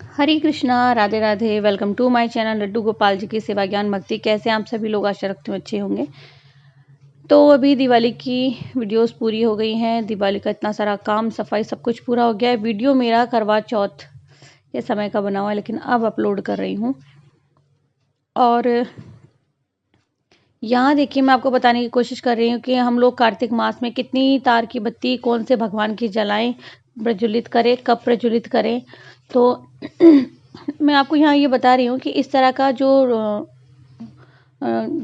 Hare Krishna, Radhe Radhe. Welcome to my channel Laddu Gopal ji की सेवा ज्ञान भक्ति। कैसे आप सभी लोग, आशा रखते हैं अच्छे होंगे। तो अभी दिवाली की वीडियोस पूरी हो गई हैं। दिवाली का इतना सारा काम, सफाई, सब कुछ पूरा हो गया है। वीडियो मेरा करवा चौथ के समय का बना हुआ है, लेकिन अब अपलोड कर रही हूँ। और यहाँ देखिए, मैं आपको बताने की कोशिश कर रही हूँ कि हम लोग कार्तिक मास में कितनी तार की बत्ती कौन से भगवान की जलाएं, प्रज्वलित करें, कब प्रज्वलित करें। तो मैं आपको यहाँ ये बता रही हूँ कि इस तरह का जो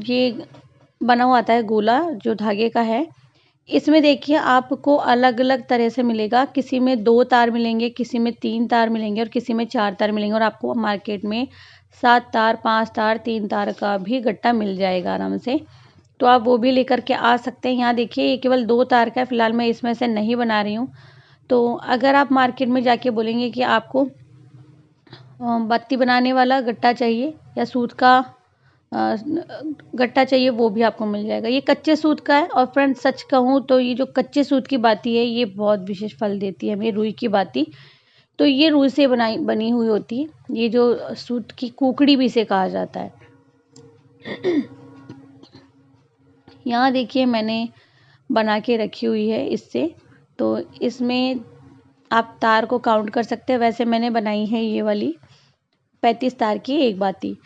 ये बना हुआ आता है गोला, जो धागे का है, इसमें देखिए आपको अलग अलग तरह से मिलेगा। किसी में 2 तार मिलेंगे, किसी में 3 तार मिलेंगे और किसी में 4 तार मिलेंगे। और आपको मार्केट में 7 तार, 5 तार, 3 तार का भी गट्टा मिल जाएगा आराम से। तो आप वो भी लेकर के आ सकते हैं। यहाँ देखिए, ये केवल 2 तार का है। फिलहाल मैं इसमें से नहीं बना रही हूँ। तो अगर आप मार्केट में जाके बोलेंगे कि आपको बत्ती बनाने वाला गट्टा चाहिए या सूत का गट्टा चाहिए, वो भी आपको मिल जाएगा। ये कच्चे सूत का है। और फ्रेंड्स, सच कहूँ तो ये जो कच्चे सूत की बाती है, ये बहुत विशेष फल देती है हमें, रुई की बाती। तो ये रुई से बनी हुई होती है। ये जो सूत की कुकड़ी भी इसे कहा जाता है। यहाँ देखिए, मैंने बना के रखी हुई है इससे। तो इसमें आप तार को काउंट कर सकते हैं। वैसे मैंने बनाई है ये वाली 35 तार की एक बाती।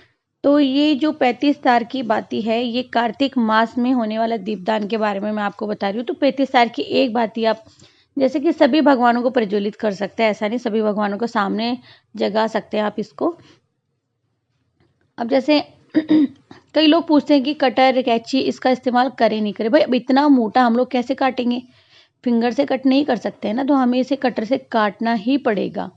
तो ये जो 35 तार की बाती है, ये कार्तिक मास में होने वाला दीपदान के बारे में मैं आपको बता रही हूँ। तो 35 तार की एक बाती आप जैसे कि सभी भगवानों को प्रज्वलित कर सकते हैं। ऐसा नहीं, सभी भगवानों को सामने जगा सकते हैं आप इसको। अब जैसे कई लोग पूछते हैं कि कटर, कैंची इसका इस्तेमाल करें नहीं करें। भाई, अब इतना मोटा हम लोग कैसे काटेंगे? फिंगर से कट नहीं कर सकते हैं ना, तो हमें इसे कटर से काटना ही पड़ेगा।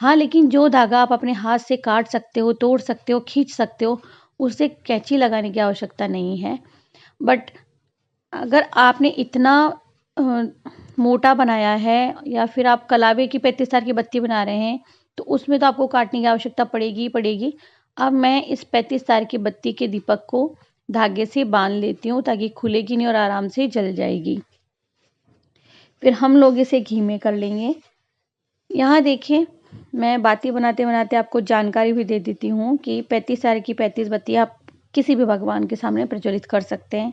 हाँ, लेकिन जो धागा आप अपने हाथ से काट सकते हो, तोड़ सकते हो, खींच सकते हो, उसे कैंची लगाने की आवश्यकता नहीं है। बट अगर आपने इतना मोटा बनाया है, या फिर आप कलावे की 35 तार की बत्ती बना रहे हैं, तो उसमें तो आपको काटने की आवश्यकता पड़ेगी ही पड़ेगी। अब मैं इस 35 तार की बत्ती के दीपक को धागे से बांध लेती हूँ, ताकि खुलेगी नहीं और आराम से जल जाएगी। फिर हम लोग इसे घी में कर लेंगे। यहाँ देखिए, मैं बाती बनाते बनाते आपको जानकारी भी दे देती हूँ कि 35 तार की 35 बत्ती आप किसी भी भगवान के सामने प्रज्वलित कर सकते हैं।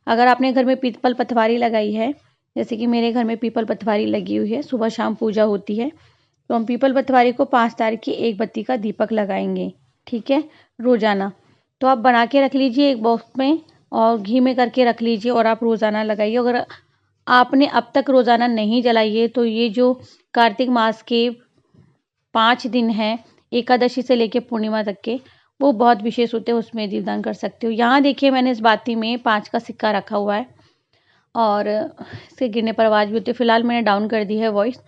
अगर आपने घर में पीपल पथवारी लगाई है, जैसे कि मेरे घर में पीपल पथवारी लगी हुई है, सुबह शाम पूजा होती है, तो हम पीपल पथवारी को 5 तार की एक बत्ती का दीपक लगाएंगे, ठीक है, रोजाना। तो आप बना के रख लीजिए एक बॉक्स में और घी में करके रख लीजिए, और आप रोजाना लगाइए। अगर आपने अब तक रोजाना नहीं जलाई है, तो ये जो कार्तिक मास के 5 दिन हैं, एकादशी से लेकर पूर्णिमा तक के, वो बहुत विशेष होते हैं, उसमें दीपदान कर सकते हो। यहाँ देखिए, मैंने इस बाती में 5 का सिक्का रखा हुआ है और इसके गिरने पर आवाज़ भी होती है। फिलहाल मैंने डाउन कर दी है वॉइस,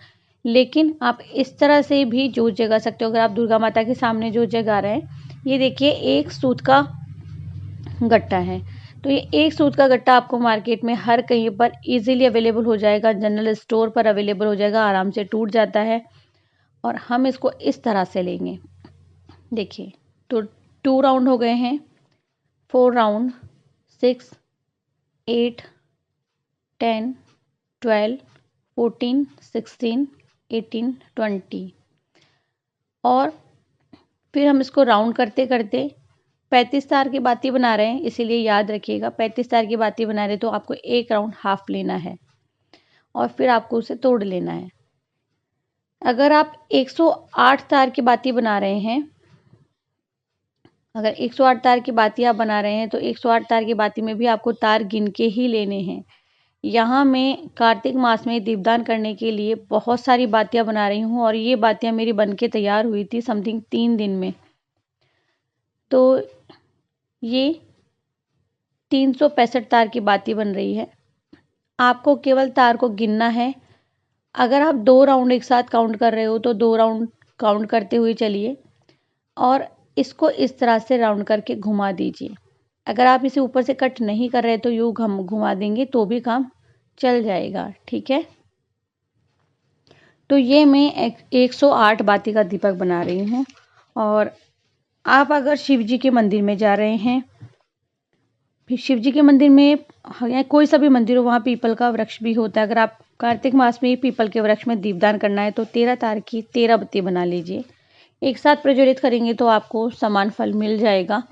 लेकिन आप इस तरह से भी जोत जगा सकते हो। अगर आप दुर्गा माता के सामने जोत जगा रहे हैं, ये देखिए एक सूत का गट्टा है। तो ये एक सूत का गट्टा आपको मार्केट में हर कहीं पर इजीली अवेलेबल हो जाएगा, जनरल स्टोर पर अवेलेबल हो जाएगा, आराम से टूट जाता है। और हम इसको इस तरह से लेंगे, देखिए। तो 2 राउंड हो गए हैं, 4 राउंड, 6, 8, 10, 12, 14, 16, 18, 20। और फिर हम इसको राउंड करते करते 35 तार की बाती बना रहे हैं, इसीलिए याद रखिएगा 35 तार की बाती बना रहे, तो आपको एक राउंड हाफ लेना है और फिर आपको उसे तोड़ लेना है। अगर आप 108 तार की बाती बना रहे हैं, अगर 108 तार की बाती आप बना रहे हैं, तो 108 तार की बाती में भी आपको तार गिन के ही लेने हैं। यहाँ मैं कार्तिक मास में दीपदान करने के लिए बहुत सारी बातियाँ बना रही हूँ, और ये बातियाँ मेरी बन के तैयार हुई थी समथिंग 3 दिन में। तो ये 365 तार की बाती बन रही है। आपको केवल तार को गिनना है। अगर आप 2 राउंड एक साथ काउंट कर रहे हो, तो 2 राउंड काउंट करते हुए चलिए और इसको इस तरह से राउंड करके घुमा दीजिए। अगर आप इसे यूँ से कट नहीं कर रहे, तो यूँ घुमा देंगे तो भी काम चल जाएगा, ठीक है। तो ये मैं 108 बाती का दीपक बना रही हूँ। और आप अगर शिव जी के मंदिर में जा रहे हैं, फिर शिव जी के मंदिर में या कोई सा भी मंदिर हो, वहाँ पीपल का वृक्ष भी होता है। अगर आप कार्तिक मास में पीपल के वृक्ष में दीपदान करना है, तो 13 तार की 13 बत्ती बना लीजिए। एक साथ प्रज्वलित करेंगे तो आपको समान फल मिल जाएगा।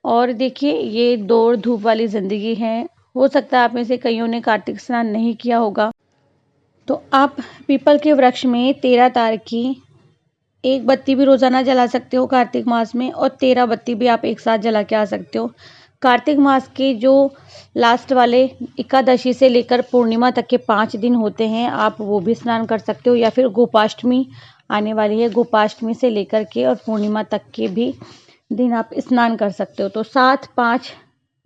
और देखिए, ये दौड़ धूप वाली ज़िंदगी है। हो सकता है आप में से कईयों ने कार्तिक स्नान नहीं किया होगा, तो आप पीपल के वृक्ष में 13 तार की एक बत्ती भी रोजाना जला सकते हो कार्तिक मास में, और 13 बत्ती भी आप एक साथ जला के आ सकते हो। कार्तिक मास के जो लास्ट वाले एकादशी से लेकर पूर्णिमा तक के 5 दिन होते हैं, आप वो भी स्नान कर सकते हो, या फिर गोपाष्टमी आने वाली है, गोपाष्टमी से लेकर के और पूर्णिमा तक के भी दिन आप स्नान कर सकते हो। तो 7, 5,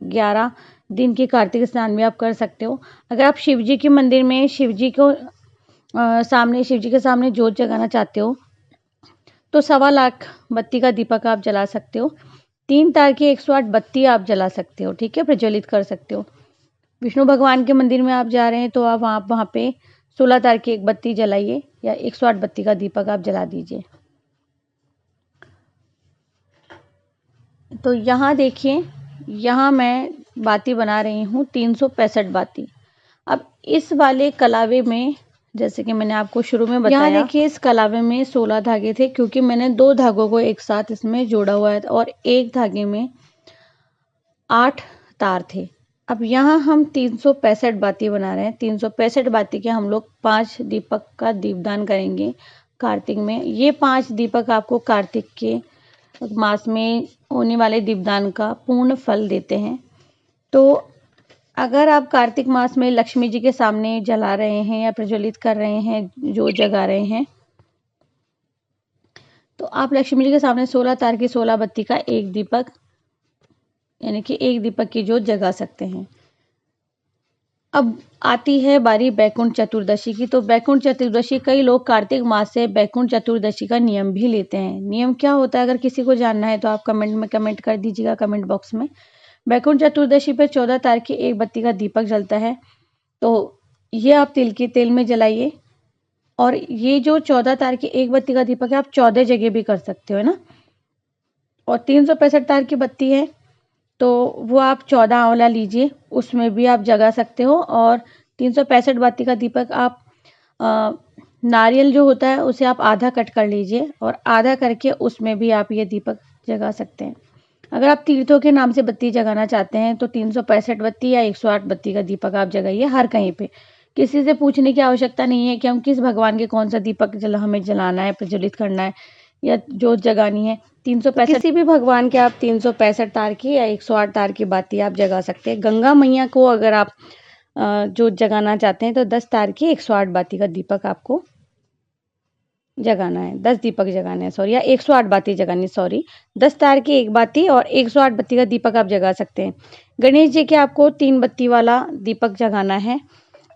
11 दिन के कार्तिक स्नान भी आप कर सकते हो। अगर आप शिव जी के मंदिर में शिव जी के सामने जोत जगाना चाहते हो तो 1.25 लाख बत्ती का दीपक आप जला सकते हो। 3 तार की 108 बत्ती आप जला सकते हो, ठीक है, प्रज्वलित कर सकते हो। विष्णु भगवान के मंदिर में आप जा रहे हैं तो आप वहाँ पे 16 तार की एक बत्ती जलाइए, या 108 बत्ती का दीपक आप जला दीजिए। तो यहाँ देखिए, यहाँ मैं बाती बना रही हूँ 365 बाती। अब इस वाले कलावे में, जैसे कि मैंने आपको शुरू में बताया, यहाँ देखिए इस कलावे में 16 धागे थे, क्योंकि मैंने 2 धागों को एक साथ इसमें जोड़ा हुआ है, और एक धागे में 8 तार थे। अब यहाँ हम 365 बाती बना रहे हैं। 365 बाती के हम लोग 5 दीपक का दीपदान करेंगे कार्तिक में। ये 5 दीपक आपको कार्तिक के मास में होने वाले दीपदान का पूर्ण फल देते हैं। तो अगर आप कार्तिक मास में लक्ष्मी जी के सामने जला रहे हैं या प्रज्वलित कर रहे हैं, जोत जगा रहे हैं, तो आप लक्ष्मी जी के सामने 16 तार की 16 बत्ती का एक दीपक, यानी कि एक दीपक की जोत जगा सकते हैं। अब आती है बारी बैकुंठ चतुर्दशी की। तो बैकुंठ चतुर्दशी, कई लोग कार्तिक मास से बैकुंठ चतुर्दशी का नियम भी लेते हैं। नियम क्या होता है, अगर किसी को जानना है तो आप कमेंट में कमेंट कर दीजिएगा, कमेंट बॉक्स में। बैकुंठ चतुर्दशी पे 14 तार की एक बत्ती का दीपक जलता है। तो ये आप तिल के तेल में जलाइए, और ये जो 14 तार की एक बत्ती का दीपक है, आप 14 जगह भी कर सकते हो ना। और 365 तार की बत्ती है, तो वो आप 14 आंवला लीजिए, उसमें भी आप जगा सकते हो। और 365 बाती का दीपक आप नारियल जो होता है उसे आप आधा कट कर लीजिए, और आधा करके उसमें भी आप ये दीपक जगा सकते हैं। अगर आप तीर्थों के नाम से बत्ती जगाना चाहते हैं तो 365 बत्ती या 108 बत्ती का दीपक आप जगाइए हर कहीं पे। किसी से पूछने की आवश्यकता नहीं है कि हम किस भगवान के कौन सा दीपक हमें जलाना है, प्रज्वलित करना है या जोत जगानी है। 365 किसी भी भगवान के आप 365 तार की या 108 तार की बाती आप जगा सकते हैं। गंगा मैया को अगर आप जोत जगाना चाहते हैं तो 10 तार की 108 बाती का दीपक आपको जगाना है, 10 दीपक जगाने हैं, सॉरी, या 108 बाती जगानी, सॉरी। 10 तार की एक बाती और 108 बत्ती का दीपक आप जगा सकते हैं। गणेश जी के आपको 3 बत्ती वाला दीपक जगाना है।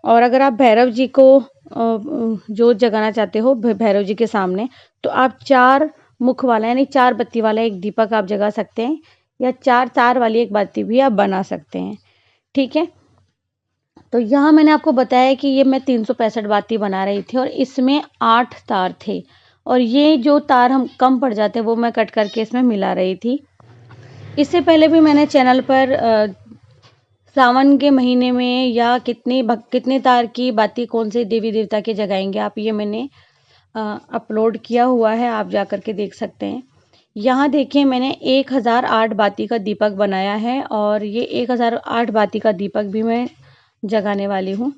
और अगर आप भैरव जी को जोत जगाना चाहते हो भैरव जी के सामने, तो आप 4 मुख वाला यानी 4 बत्ती वाला एक दीपक आप जगा सकते हैं, या 4 तार वाली एक बाती भी आप बना सकते हैं, ठीक है। तो यहाँ मैंने आपको बताया कि ये मैं 365 बाती बना रही थी, और इसमें 8 तार थे, और ये जो तार हम कम पड़ जाते वो मैं कट करके इसमें मिला रही थी। इससे पहले भी मैंने चैनल पर सावन के महीने में या कितने तार की बाती कौन से देवी देवता के जगाएंगे आप, ये मैंने अपलोड किया हुआ है, आप जा कर के देख सकते हैं। यहाँ देखिए, मैंने 1008 बाती का दीपक बनाया है, और ये 1008 बाती का दीपक भी मैं जगाने वाली हूँ।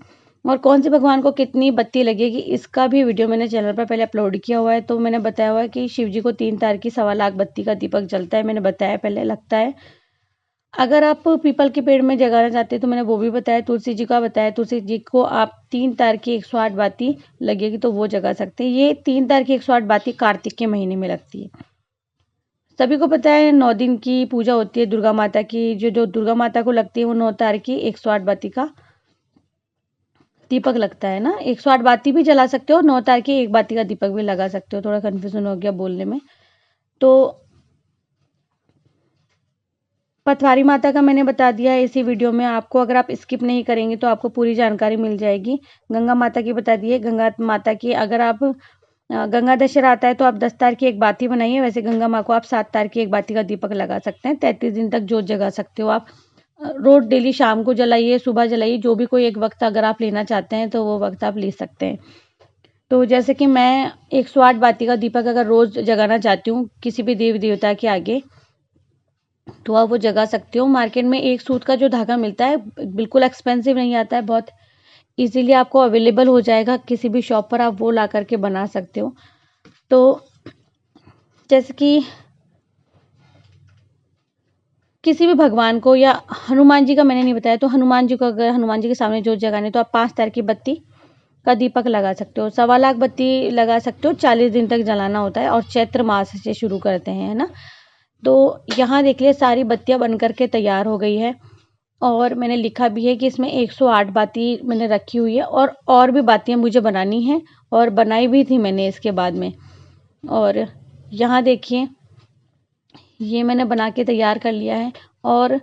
और कौन से भगवान को कितनी बत्ती लगेगी इसका भी वीडियो मैंने चैनल पर पहले अपलोड किया हुआ है। तो मैंने बताया हुआ है कि शिव जी को 3 तार की 1.25 लाख बत्ती का दीपक जलता है, मैंने बताया पहले, लगता है। अगर आप पीपल के पेड़ में जगाना चाहते हैं तो मैंने वो भी बताया, तुलसी जी का बताया। तुलसी जी को आप 3 तार की 108 बाती लगेगी तो वो जगा सकते हैं। ये 3 तार की 108 बाती कार्तिक के महीने में लगती है। सभी को पता है 9 दिन की पूजा होती है दुर्गा माता की। जो दुर्गा माता को लगती है वो 9 तार की 108 बाती का दीपक लगता है ना। 108 बाती भी जला सकते हो, 9 तार की एक बाती का दीपक भी लगा सकते हो। थोड़ा कन्फ्यूजन हो गया बोलने में। तो पथवारी माता का मैंने बता दिया है इसी वीडियो में आपको। अगर आप स्किप नहीं करेंगे तो आपको पूरी जानकारी मिल जाएगी। गंगा माता की बता दी है। गंगा माता की अगर आप गंगा दशहरा आता है तो आप 10 तार की एक बाती बनाइए। वैसे गंगा माँ को आप 7 तार की एक बाती का दीपक लगा सकते हैं। 33 दिन तक जोत जगा सकते हो आप। रोज डेली शाम को जलाइए, सुबह जलाइए, जो भी कोई एक वक्त अगर आप लेना चाहते हैं तो वो वक्त आप ले सकते हैं, तो जैसे कि मैं 108 बाती का दीपक अगर रोज़ जगाना चाहती हूँ किसी भी देवी देवता के आगे, तो आप वो जगा सकते हो। मार्केट में एक सूत का जो धागा मिलता है बिल्कुल एक्सपेंसिव नहीं आता है, बहुत इजीली आपको अवेलेबल हो जाएगा किसी भी शॉप पर, आप वो ला करके बना सकते हो। तो जैसे कि किसी भी भगवान को, या हनुमान जी का मैंने नहीं बताया, तो हनुमान जी को अगर हनुमान जी के सामने जोत जगाने, तो आप 5 तार की बत्ती का दीपक लगा सकते हो। 1.25 लाख बत्ती लगा सकते हो, 40 दिन तक जलाना होता है और चैत्र मास से शुरू करते हैं, है ना। तो यहाँ देख लिया सारी बत्तियां बन करके तैयार हो गई है, और मैंने लिखा भी है कि इसमें 108 बाती मैंने रखी हुई है, और भी बातियां मुझे बनानी है, और बनाई भी थी मैंने इसके बाद में। और यहाँ देखिए ये मैंने बना के तैयार कर लिया है। और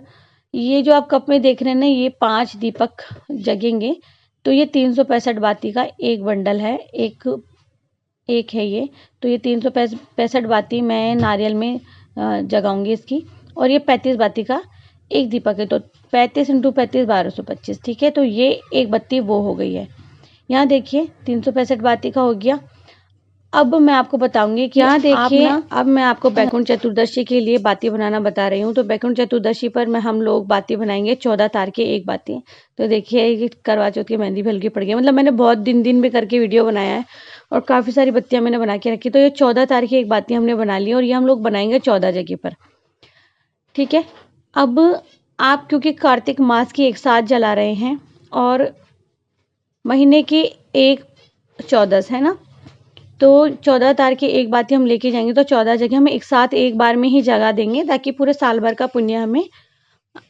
ये जो आप कप में देख रहे हैं ना, ये 5 दीपक जगेंगे। तो ये 365 बाती का एक बंडल है, एक है ये। तो ये 365 बाती मैं नारियल में जगाऊंगी इसकी। और ये 35 बाती का एक दीपक है, तो 35 × 35 1225, ठीक है। तो ये एक बत्ती वो हो गई है। यहाँ देखिए 365 बाती का हो गया। अब मैं आपको बताऊंगी कि यहाँ देखिए, अब मैं आपको बैकुंठ चतुर्दशी के लिए बाती बनाना बता रही हूँ। तो बैकुंठ चतुर्दशी पर हम लोग बाती बनाएंगे 14 तार के एक बाती। तो देखिए करवा चौथ की मेहंदी भी हल्की पड़ गई, मतलब मैंने बहुत दिन में करके वीडियो बनाया है, और काफ़ी सारी बत्तियां मैंने बना के रखी। तो ये 14 तार की एक बाती हमने बना ली, और ये हम लोग बनाएंगे 14 जगह पर, ठीक है। अब आप क्योंकि कार्तिक मास की एक साथ जला रहे हैं, और महीने की एक 14 है ना, तो 14 तार की एक बाती हम लेके जाएंगे, तो 14 जगह हम एक साथ एक बार में ही जगा देंगे, ताकि पूरे साल भर का पुण्य हमें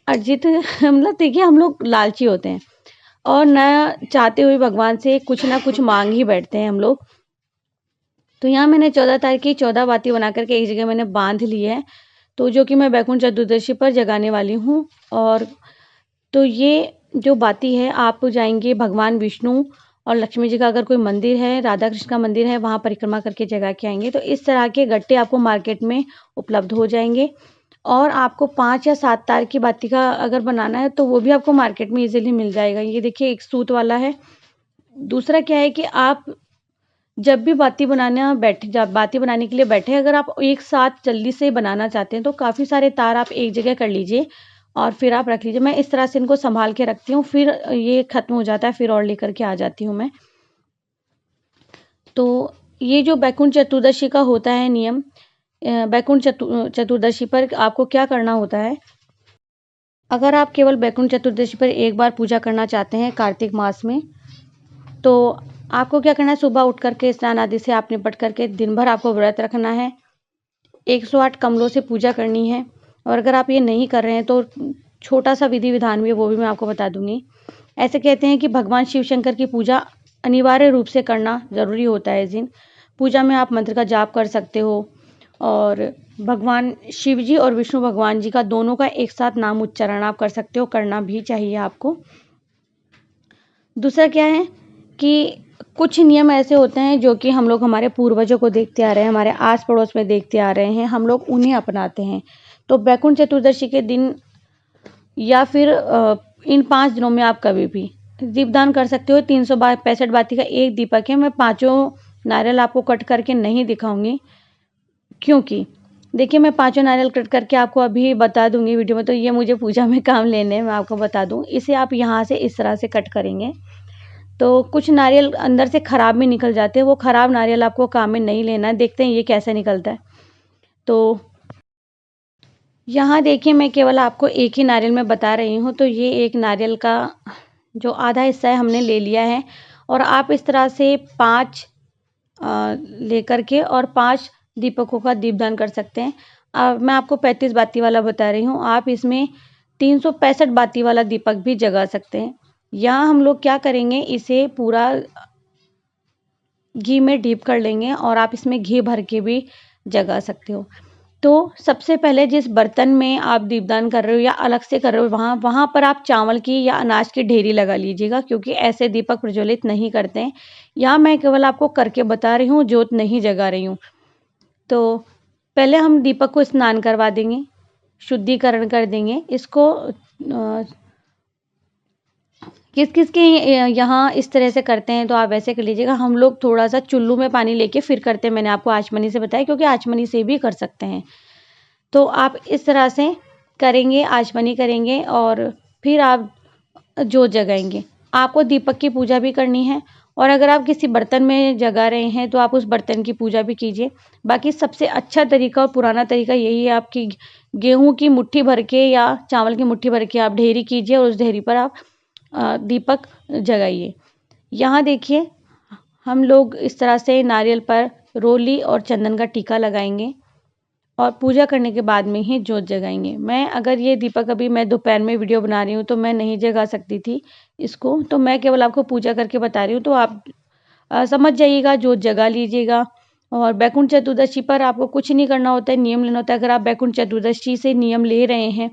अर्जित मतलब देखिए हम लोग लालची होते हैं, और न चाहते हुए भगवान से कुछ ना कुछ मांग ही बैठते हैं हम लोग। तो यहाँ मैंने 14 तार की 14 बाती बना करके एक जगह मैंने बांध ली है, तो जो कि मैं बैकुंठ चतुर्दशी पर जगाने वाली हूँ। और तो ये जो बाती है, आप जाएंगे भगवान विष्णु और लक्ष्मी जी का अगर कोई मंदिर है, राधा कृष्ण का मंदिर है, वहाँ परिक्रमा करके जगा के आएंगे। तो इस तरह के गट्टे आपको मार्केट में उपलब्ध हो जाएंगे। और आपको 5 या 7 तार की बाती का अगर बनाना है, तो वो भी आपको मार्केट में इजीली मिल जाएगा। ये देखिए एक सूत वाला है। दूसरा क्या है कि आप जब भी बाती बनाने के लिए बैठे, अगर आप एक साथ जल्दी से बनाना चाहते हैं, तो काफ़ी सारे तार आप एक जगह कर लीजिए और फिर आप रख लीजिए। मैं इस तरह से इनको संभाल के रखती हूँ, फिर ये खत्म हो जाता है, फिर और लेकर के आ जाती हूँ मैं। तो ये जो बैकुंठ चतुर्दशी का होता है नियम, बैकुंठ चतुर्दशी पर आपको क्या करना होता है। अगर आप केवल बैकुंठ चतुर्दशी पर एक बार पूजा करना चाहते हैं कार्तिक मास में, तो आपको क्या करना है, सुबह उठ करके स्नान आदि से आप निपट करके दिन भर आपको व्रत रखना है, 108 कमलों से पूजा करनी है। और अगर आप ये नहीं कर रहे हैं, तो छोटा सा विधि विधान भी है, वो भी मैं आपको बता दूंगी। ऐसे कहते हैं कि भगवान शिव शंकर की पूजा अनिवार्य रूप से करना ज़रूरी होता है इस दिन। पूजा में आप मंत्र का जाप कर सकते हो, और भगवान शिव जी और विष्णु भगवान जी का दोनों का एक साथ नाम उच्चारण आप कर सकते हो, करना भी चाहिए आपको। दूसरा क्या है कि कुछ नियम ऐसे होते हैं जो कि हम लोग हमारे पूर्वजों को देखते आ रहे हैं, हमारे आस पड़ोस में देखते आ रहे हैं, हम लोग उन्हें अपनाते हैं। तो बैकुंठ चतुर्दशी के दिन या फिर इन 5 दिनों में आप कभी भी दीपदान कर सकते हो। 365 बाती का एक दीपक है। मैं 5 नारियल आपको कट करके नहीं दिखाऊंगी, क्योंकि देखिए मैं 5 नारियल कट करके आपको अभी बता दूंगी वीडियो में, तो ये मुझे पूजा में काम लेने, मैं आपको बता दूं। इसे आप यहाँ से इस तरह से कट करेंगे, तो कुछ नारियल अंदर से खराब भी निकल जाते हैं, वो खराब नारियल आपको काम में नहीं लेना है। देखते हैं ये कैसे निकलता है। तो यहाँ देखिए मैं केवल आपको एक ही नारियल में बता रही हूँ। तो ये एक नारियल का जो आधा हिस्सा है हमने ले लिया है, और आप इस तरह से 5 लेकर के और 5 दीपकों का दीपदान कर सकते हैं। मैं आपको 35 बाती वाला बता रही हूँ, आप इसमें 365 बाती वाला दीपक भी जगा सकते हैं। यहाँ हम लोग क्या करेंगे, इसे पूरा घी में डीप कर लेंगे, और आप इसमें घी भर के भी जगा सकते हो। तो सबसे पहले जिस बर्तन में आप दीपदान कर रहे हो या अलग से कर रहे हो, वहाँ पर आप चावल की या अनाज की ढेरी लगा लीजिएगा, क्योंकि ऐसे दीपक प्रज्वलित नहीं करते हैं। यहाँ मैं केवल आपको करके बता रही हूँ, जोत नहीं जगा रही हूँ। तो पहले हम दीपक को स्नान करवा देंगे, शुद्धिकरण कर देंगे इसको। किस किस के यहाँ इस तरह से करते हैं तो आप वैसे कर लीजिएगा। हम लोग थोड़ा सा चुल्लू में पानी लेके फिर करते हैं। मैंने आपको आचमनी से बताया, क्योंकि आचमनी से भी कर सकते हैं। तो आप इस तरह से करेंगे, आचमनी करेंगे और फिर आप जोत जगाएंगे। आपको दीपक की पूजा भी करनी है, और अगर आप किसी बर्तन में जगा रहे हैं तो आप उस बर्तन की पूजा भी कीजिए। बाकी सबसे अच्छा तरीका और पुराना तरीका यही है, आपकी गेहूं की मुट्ठी भर के या चावल की मुट्ठी भर के आप ढेरी कीजिए और उस ढेरी पर आप दीपक जगाइए। यहाँ देखिए, हम लोग इस तरह से नारियल पर रोली और चंदन का टीका लगाएंगे और पूजा करने के बाद में ही जोत जगाएंगे। अगर ये दीपक अभी मैं दोपहर में वीडियो बना रही हूँ तो मैं नहीं जगा सकती थी इसको, तो मैं केवल आपको पूजा करके बता रही हूँ। तो आप समझ जाइएगा, जोत जगा लीजिएगा। और बैकुंठ चतुर्दशी पर आपको कुछ नहीं करना होता है, नियम लेना होता है। अगर आप बैकुंठ चतुर्दशी से नियम ले रहे हैं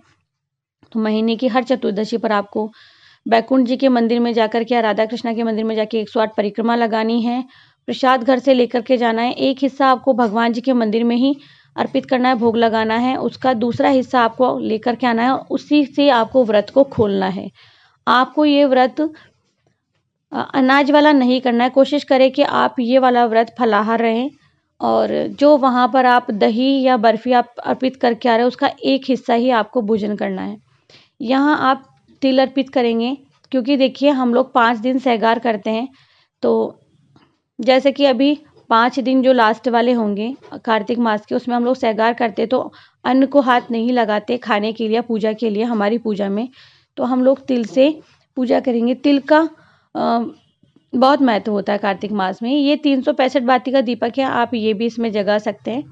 तो महीने की हर चतुर्दशी पर आपको बैकुंठ जी के मंदिर में जाकर के या राधा कृष्णा के मंदिर में जाके 108 परिक्रमा लगानी है। प्रसाद घर से लेकर के जाना है। एक हिस्सा आपको भगवान जी के मंदिर में ही अर्पित करना है, भोग लगाना है। उसका दूसरा हिस्सा आपको लेकर के आना है, उसी से आपको व्रत को खोलना है। आपको ये व्रत अनाज वाला नहीं करना है। कोशिश करें कि आप ये वाला व्रत फलाहार रहें, और जो वहाँ पर आप दही या बर्फी आप अर्पित करके आ रहे हो उसका एक हिस्सा ही आपको भोजन करना है। यहाँ आप तिल अर्पित करेंगे, क्योंकि देखिए हम लोग 5 दिन सहगार करते हैं। तो जैसे कि अभी 5 दिन जो लास्ट वाले होंगे कार्तिक मास के, उसमें हम लोग सहगार करते, तो अन्न को हाथ नहीं लगाते खाने के लिए, पूजा के लिए, हमारी पूजा में। तो हम लोग तिल से पूजा करेंगे। तिल का बहुत महत्व होता है कार्तिक मास में। ये 365 बाती का दीपक है, आप ये भी इसमें जगा सकते हैं।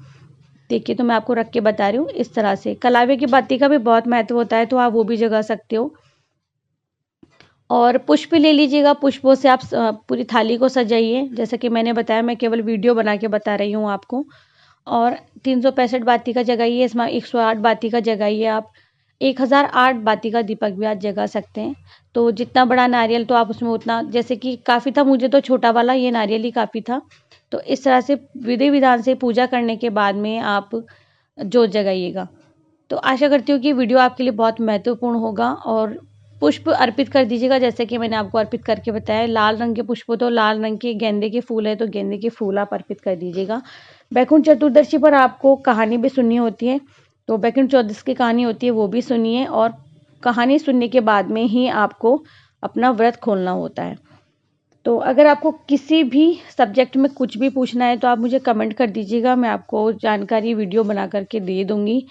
देखिए, तो मैं आपको रख के बता रही हूँ इस तरह से। कलावे की बाती का भी बहुत महत्व होता है, तो आप वो भी जगा सकते हो। और पुष्प ले लीजिएगा, पुष्पों से आप पूरी थाली को सजाइए। जैसा कि मैंने बताया, मैं केवल वीडियो बना के बता रही हूँ आपको। और 365 बाती का जगाइए, इसमें 108 बाती का जगाइए। आप 1008 बाती का दीपक भी आज जगा सकते हैं। तो जितना बड़ा नारियल तो आप उसमें उतना, जैसे कि काफ़ी था मुझे तो छोटा वाला ये नारियल ही काफ़ी था। तो इस तरह से विधि विधान से पूजा करने के बाद में आप जोत जगाइएगा। तो आशा करती हूँ कि वीडियो आपके लिए बहुत महत्वपूर्ण होगा। और पुष्प अर्पित कर दीजिएगा, जैसे कि मैंने आपको अर्पित करके बताया। लाल रंग के पुष्प, तो लाल रंग के गेंदे के फूल है तो गेंदे के फूल आप अर्पित कर दीजिएगा। बैकुंठ चतुर्दशी पर आपको कहानी भी सुननी होती है, तो बैकुंठ चतुर्दशी की कहानी होती है वो भी सुनिए, और कहानी सुनने के बाद में ही आपको अपना व्रत खोलना होता है। तो अगर आपको किसी भी सब्जेक्ट में कुछ भी पूछना है तो आप मुझे कमेंट कर दीजिएगा, मैं आपको जानकारी वीडियो बना करके दे दूँगी।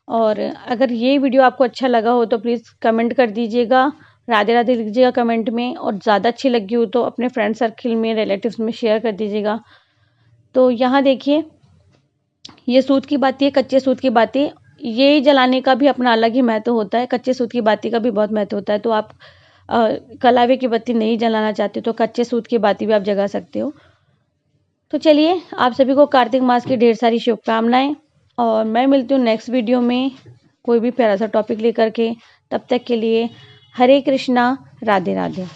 और अगर ये वीडियो आपको अच्छा लगा हो तो प्लीज़ कमेंट कर दीजिएगा, राधे राधे लिख दीजिएगा कमेंट में। और ज़्यादा अच्छी लगी हो तो अपने फ्रेंड सर्किल में, रिलेटिव्स में शेयर कर दीजिएगा। तो यहाँ देखिए, ये सूत की बाती है, कच्चे सूत की बाती। ये जलाने का भी अपना अलग ही महत्व होता है। कच्चे सूत की बाती का भी बहुत महत्व होता है। तो आप कलावे की बत्ती नहीं जलाना चाहते तो कच्चे सूत की बाती भी आप जगा सकते हो। तो चलिए, आप सभी को कार्तिक मास की ढेर सारी शुभकामनाएं, और मैं मिलती हूँ नेक्स्ट वीडियो में कोई भी प्यारा सा टॉपिक लेकर के। तब तक के लिए हरे कृष्णा, राधे राधे।